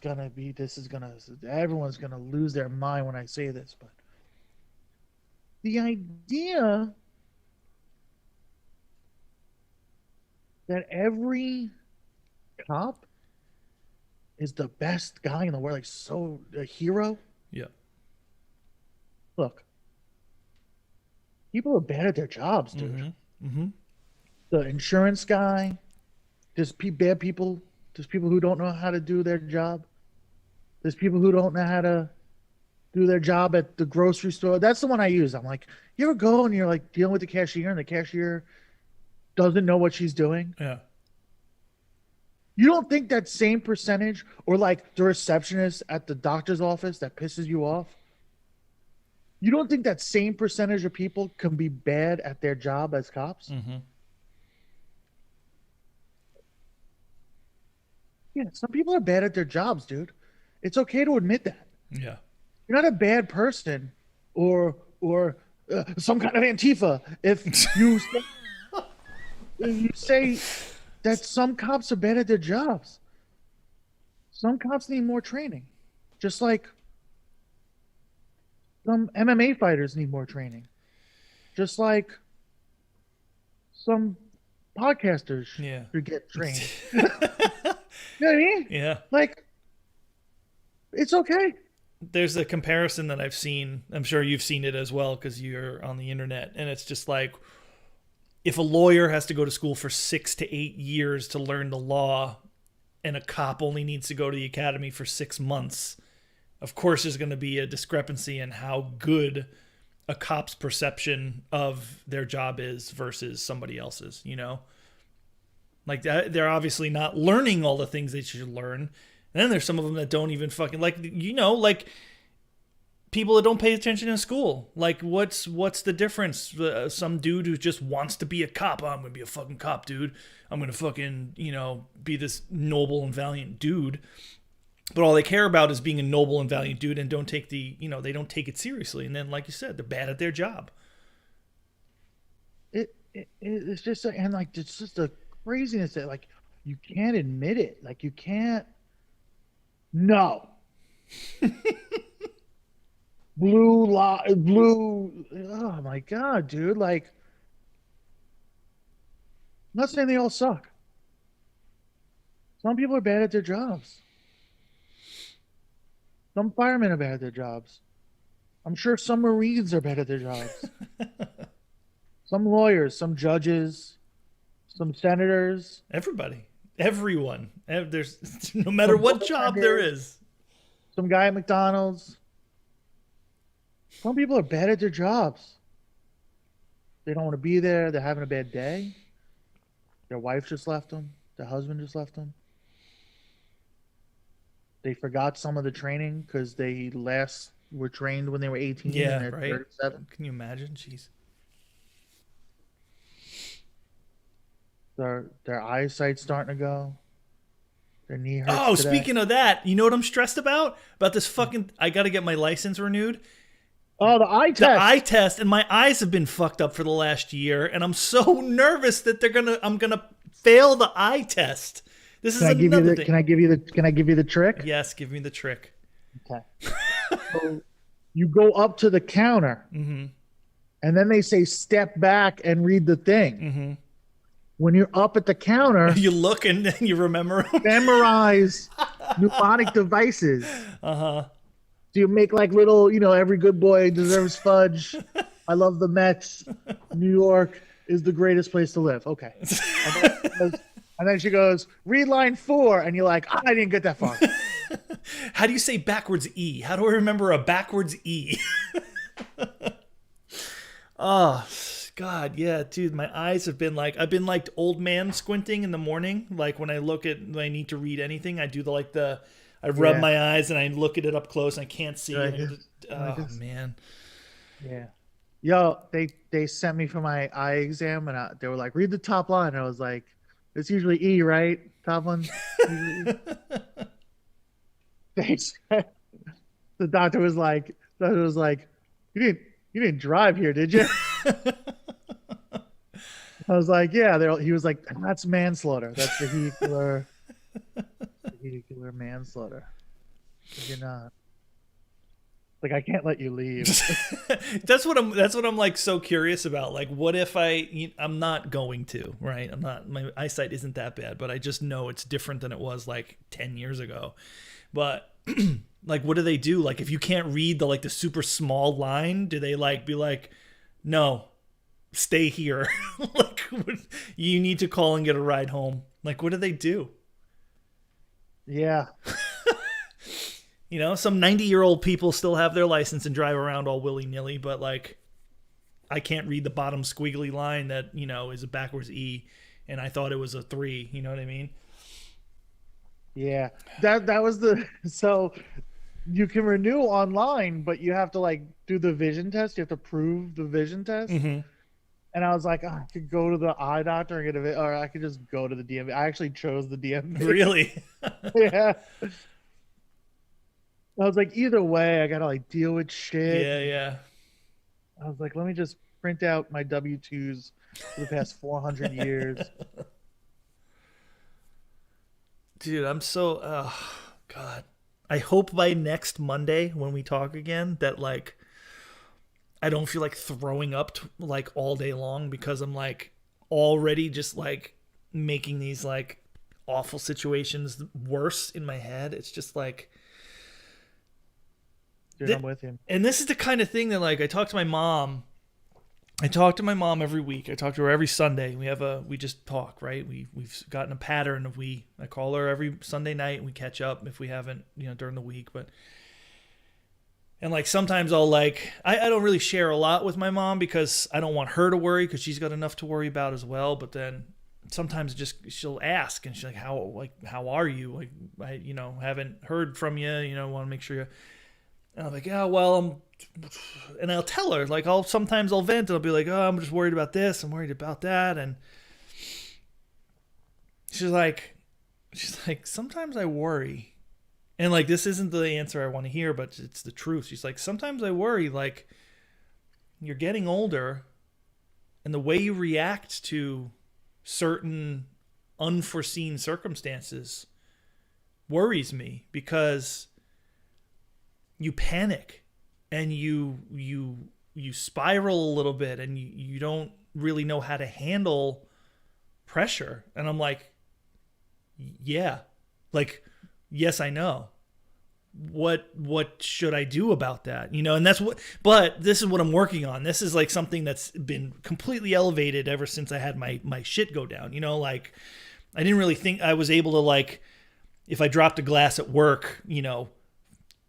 gonna lose their mind when I say this, but the idea that every cop is the best guy in the world, like so a hero. Yeah. Look, people are bad at their jobs, dude. Mm-hmm. Mm-hmm. The insurance guy, there's bad people. There's people who don't know how to do their job. There's people who don't know how to do their job at the grocery store. That's the one I use. I'm like, you ever go and you're like dealing with the cashier and the cashier doesn't know what she's doing? Yeah. You don't think that same percentage, or like the receptionist at the doctor's office that pisses you off? You don't think that same percentage of people can be bad at their job as cops? Mm-hmm. Yeah, some people are bad at their jobs, dude. It's okay to admit that. Yeah. You're not a bad person or some kind of Antifa if you say that some cops are bad at their jobs. Some cops need more training, just like some MMA fighters need more training, just like some podcasters Yeah. should get trained. You know what I mean? Yeah. Like, it's okay. There's a comparison that I've seen. I'm sure you've seen it as well because you're on the internet. And it's just like if a lawyer has to go to school for 6 to 8 years to learn the law and a cop only needs to go to the academy for 6 months, of course there's going to be a discrepancy in how good a cop's perception of their job is versus somebody else's, you know? Like that, they're obviously not learning all the things they should learn. And then there's some of them that don't even fucking like people that don't pay attention in school. Like what's the difference? Some dude who just wants to be a cop. Oh, I'm gonna be a fucking cop, dude. I'm gonna fucking be this noble and valiant dude. But all they care about is being a noble and valiant dude and don't take they don't take it seriously. And then, like you said, they're bad at their job. It's just and like it's just a craziness that like you can't admit it. Like you can't. No. Blue. Oh my god, dude! Like I'm not saying they all suck. Some people are bad at their jobs. Some firemen are bad at their jobs. I'm sure some Marines are bad at their jobs. Some lawyers, some judges, some senators, Everybody, everyone. There's no matter some what job there bartenders, is. some guy at McDonald's. Some people are bad at their jobs. They don't want to be there. They're having a bad day. Their wife just left them. Their husband just left them. They forgot some of the training because they last were trained when they were 18 and Yeah, they're right. 37. Can you imagine? Jeez. Their eyesight's starting to go. Their knee hurts Oh, today. speaking of that, you know what I'm stressed about? About this fucking. I got to get my license renewed. Oh, the eye The test. eye test, and my eyes have been fucked up for the last year, and I'm so nervous that I'm gonna fail the eye test. This is Can I give you another the thing. can I give you the can I give you the trick? Yes, give me the trick. Okay. So you go up to the counter Mm-hmm. and then they say step back and read the thing. Mm-hmm. When you're up at the counter, You look and then you remember. memorize mnemonic devices. Uh-huh. So you make like little, every good boy deserves fudge. I love the Mets. New York is the greatest place to live. Okay. And then she goes, read line 4. And you're like, I didn't get that far. How do you say backwards E? How do I remember a backwards E? Oh, God, yeah, dude, my eyes have been like, I've been like old man squinting in the morning. Like when when I need to read anything, I do I rub Yeah. my eyes and I look at it up close and I can't see. Like And this. oh, Like this. man. Yeah. Yo, they sent me for my eye exam and they were like, read the top line. And I was like, it's usually E, right? Top one. Usually E. They said, the doctor was like, you didn't drive here, did you? I was like, yeah. He was like, that's manslaughter. That's vehicular manslaughter. You're not. Like, I can't let you leave. That's what I'm like so curious about. Like, what if I'm not going to, right? My eyesight isn't that bad, but I just know it's different than it was like 10 years ago. But like, what do they do? Like, if you can't read the super small line, do they be like, no, stay here? Like, you need to call and get a ride home. Like, what do they do? Yeah. Some 90-year-old people still have their license and drive around all willy-nilly, but like, I can't read the bottom squiggly line that, is a backwards E, and I thought it was a 3. You know what I mean? Yeah. That was so you can renew online, but you have to do the vision test. You have to prove the vision test. Mm-hmm. And I was like, I could go to the eye doctor and get or I could just go to the DMV. I actually chose the DMV. Really? Yeah. I was like, either way, I gotta deal with shit. Yeah, yeah. I was like, let me just print out my W-2s for the past 400 years. Dude, I'm so God. I hope by next Monday when we talk again that I don't feel like throwing up all day long because I'm already just making these awful situations worse in my head. It's just Dude, I'm with you. and this is the kind of thing that I talk to my mom. I talk to my mom every week. I talk to her every Sunday. We just talk, right? We've gotten a pattern of I call her every Sunday night and we catch up if we haven't, during the week. And sometimes I'll I don't really share a lot with my mom because I don't want her to worry because she's got enough to worry about as well. But then sometimes she'll ask and she's like, how are you? I haven't heard from you, want to make sure you. And I'm like, yeah, well, and I'll tell her, sometimes I'll vent and I'll be like, oh, I'm just worried about this. I'm worried about that. And she's like, sometimes I worry. And this isn't the answer I want to hear, but it's the truth. She's like, sometimes I worry, you're getting older and the way you react to certain unforeseen circumstances worries me because you panic and you spiral a little bit and you don't really know how to handle pressure. And I'm like, yeah, like, yes, I know. What should I do about that? And that's what, but this is what I'm working on. This is like something that's been completely elevated ever since I had my shit go down. Like I didn't really think I was able to, like, if I dropped a glass at work,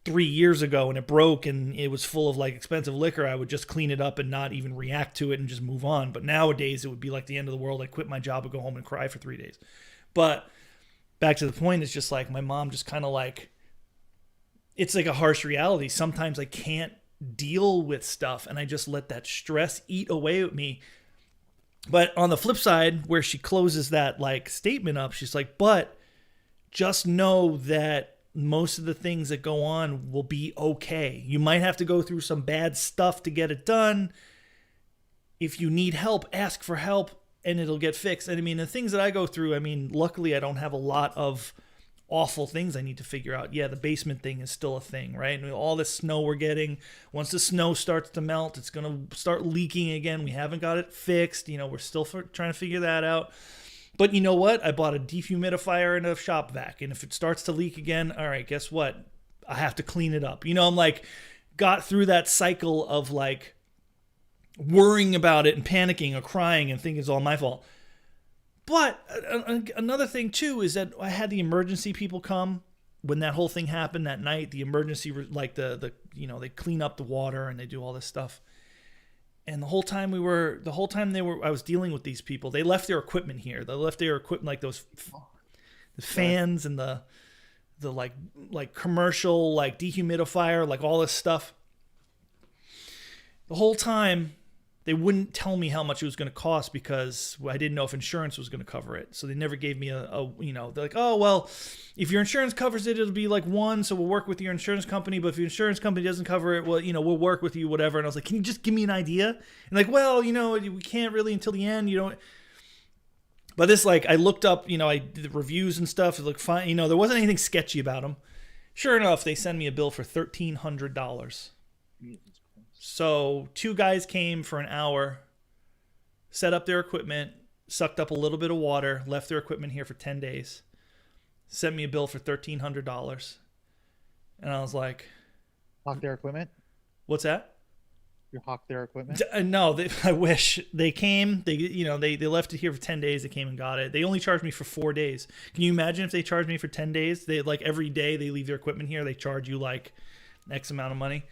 3 years ago and it broke and it was full of like expensive liquor, I would just clean it up and not even react to it and just move on. But nowadays it would be like the end of the world. I'd quit my job and go home and cry for 3 days. But back to the point, it's just like my mom just kind of like, it's like a harsh reality. Sometimes I can't deal with stuff and I just let that stress eat away at me. But on the flip side, where she closes that like statement up, she's like, but just know that most of the things that go on will be okay. You might have to go through some bad stuff to get it done. If you need help, ask for help and it'll get fixed. And I mean, the things that I go through, I mean, luckily I don't have a lot of awful things I need to figure out. Yeah, the basement thing is still a thing, right? And all this snow we're getting, once the snow starts to melt, it's going to start leaking again. We haven't got it fixed. We're still trying to figure that out. But you know what? I bought a dehumidifier and a shop vac. And if it starts to leak again, all right, guess what? I have to clean it up. I'm like, got through that cycle of like worrying about it and panicking or crying and thinking it's all my fault. But another thing too is that I had the emergency people come when that whole thing happened that night. The emergency, like the they clean up the water and they do all this stuff. And the whole time I was dealing with these people, they left their equipment here. They left their equipment, like those the fans and the like commercial like dehumidifier, like all this stuff. The whole time they wouldn't tell me how much it was going to cost because I didn't know if insurance was going to cover it. So they never gave me they're like, oh, well, if your insurance covers it, it'll be like one. So we'll work with your insurance company. But if your insurance company doesn't cover it, well, we'll work with you, whatever. And I was like, can you just give me an idea? And like, well, we can't really until the end, But this, like, I looked up, I did the reviews and stuff. It looked fine. There wasn't anything sketchy about them. Sure enough, they send me a bill for $1,300. So 2 guys came for an hour, set up their equipment, sucked up a little bit of water, left their equipment here for 10 days, sent me a bill for $1,300. And I was like, Hawk their equipment? what's that? You hawk their equipment? No, I wish. They came, they left it here for 10 days. They came and got it. They only charged me for 4 days. Can you imagine if they charged me for 10 days? They like every day they leave their equipment here. They charge you like X amount of money.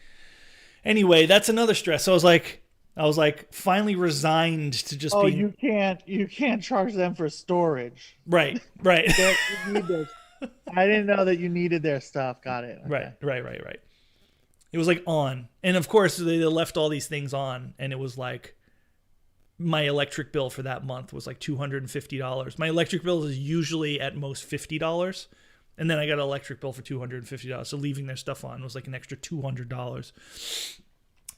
Anyway, that's another stress. So I was like finally resigned to just being. You can't charge them for storage. Right. You need this. I didn't know that you needed their stuff. Got it. Okay. Right. It was like on. And of course they left all these things on and it was like my electric bill for that month was like $250. My electric bill is usually at most $50. And then I got an electric bill for $250. So leaving their stuff on was like an extra $200.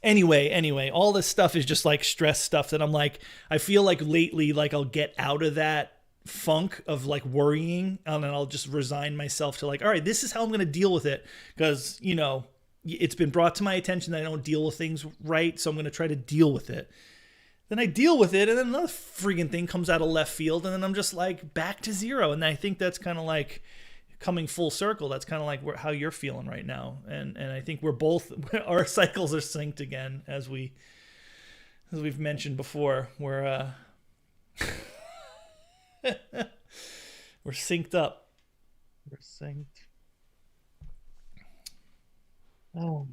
Anyway, all this stuff is just like stress stuff that I'm like, I feel like lately, like I'll get out of that funk of like worrying and then I'll just resign myself to like, all right, this is how I'm going to deal with it. Because, it's been brought to my attention that I don't deal with things right. So I'm going to try to deal with it. Then I deal with it and then another freaking thing comes out of left field and then I'm just like back to zero. And I think that's kind of like coming full circle. That's kind of like how you're feeling right now. And I think we're both, our cycles are synced again as we've mentioned before. We're synced up. We're synced. Oh.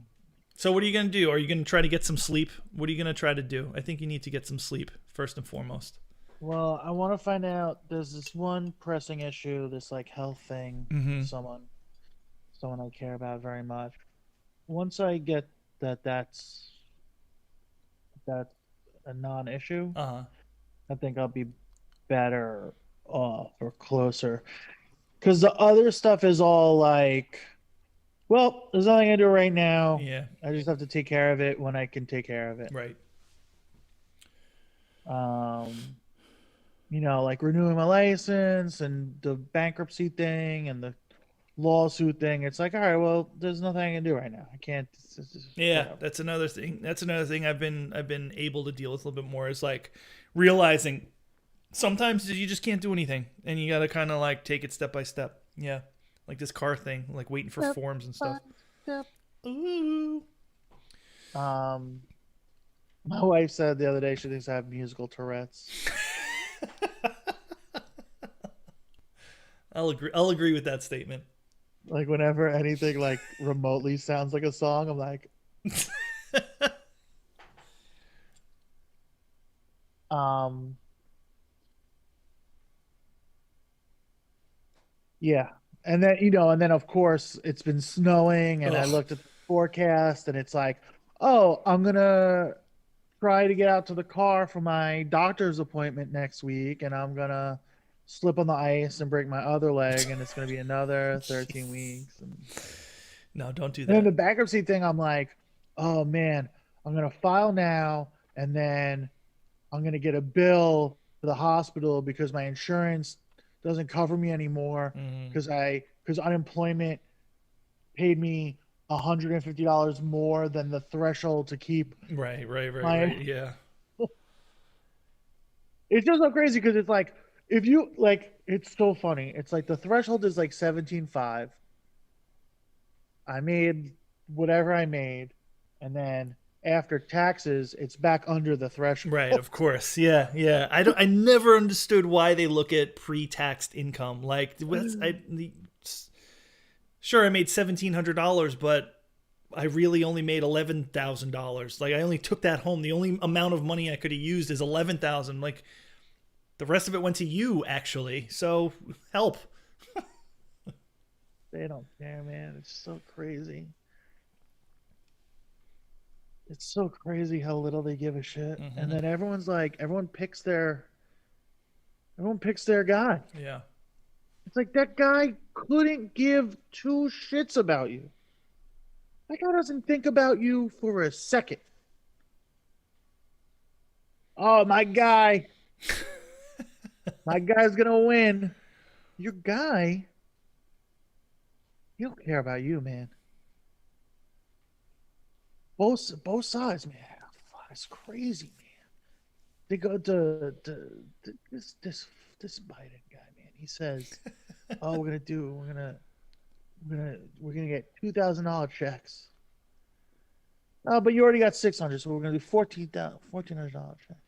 So what are you going to do? Are you going to try to get some sleep? What are you going to try to do? I think you need to get some sleep first and foremost. Well, I want to find out. There's this one pressing issue, this like health thing. Mm-hmm. Someone I care about very much. Once I get that's a non-issue, I think I'll be better off or closer. Because the other stuff is all like, well, there's nothing I do right now. Yeah. I just have to take care of it when I can take care of it. Right. Like renewing my license and the bankruptcy thing and the lawsuit thing. It's like, all right, well, there's nothing I can do right now. I can't. Yeah, whatever. that's another thing. That's another thing I've been able to deal with a little bit more is like realizing Sometimes you just can't do anything, and you gotta kind of like take it step by step. Yeah, like this car thing, like waiting for Step forms and by stuff. step. Ooh. Um, my wife said the other day she thinks I have musical Tourette's. I'll agree. I'll agree with that statement. Like whenever anything like remotely sounds like a song, I'm like, um, yeah. And then, and then of course it's been snowing and I Ugh. looked at the forecast and it's like, oh, I'm gonna try to get out to the car for my doctor's appointment next week and I'm gonna slip on the ice and break my other leg and it's gonna be another 13 weeks. No, don't do And then the that. bankruptcy thing, I'm like, oh man, I'm gonna file now and then I'm gonna get a bill to the hospital because my insurance doesn't cover me anymore Mm. because unemployment paid me $150 more than the threshold to keep Right, right, right, my. right. Yeah. It's just so crazy because it's like if you like, it's so funny. It's like the threshold is like 17.5. I made whatever I made, and then after taxes, it's back under the threshold. Right, of course. Yeah, yeah. I don't. I never understood why they look at pre-taxed income. Like, what's I? Sure, I made $1,700, but I really only made $11,000. Like, I only took that home. The only amount of money I could have used is 11,000. Like, the rest of it went to you, actually. So help. They don't care, man. It's so crazy. It's so crazy how little they give a shit. And Hmm. then everyone picks their guy. Yeah. It's like that guy couldn't give two shits about you. That guy doesn't think about you for a second. Oh, my guy's gonna win. Your guy, he don't care about you, man. Both sides, man. It's crazy, man. They go to this Biden guy, man. He says, "Oh, we're gonna get $2,000 checks. Oh, but you already got 600, so we're gonna do $1,400 checks."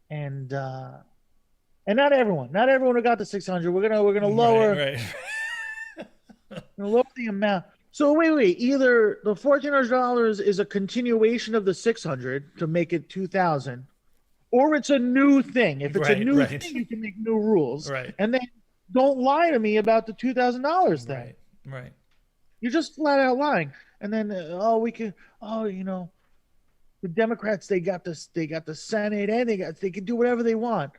And not everyone who got the 600. We're gonna Right, lower right. the amount. So wait. Either the $1,400 is a continuation of the 600 to make it 2,000, or it's a new thing. If it's a Right, new right. thing, you can make new rules. Right, And then don't lie to me about the $2,000 thing. right, right. You're just flat out lying. And then we can the Democrats they got the Senate and they can do whatever they want.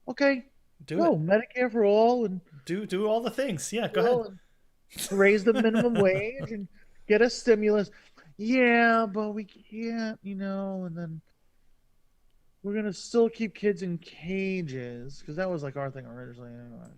Okay, Do go it. Medicare for all and Do all the things. Yeah, go ahead. all and raise the minimum wage and get a stimulus. Yeah, but we can't, and then we're gonna still keep kids in cages because that was like our thing originally. Anyway.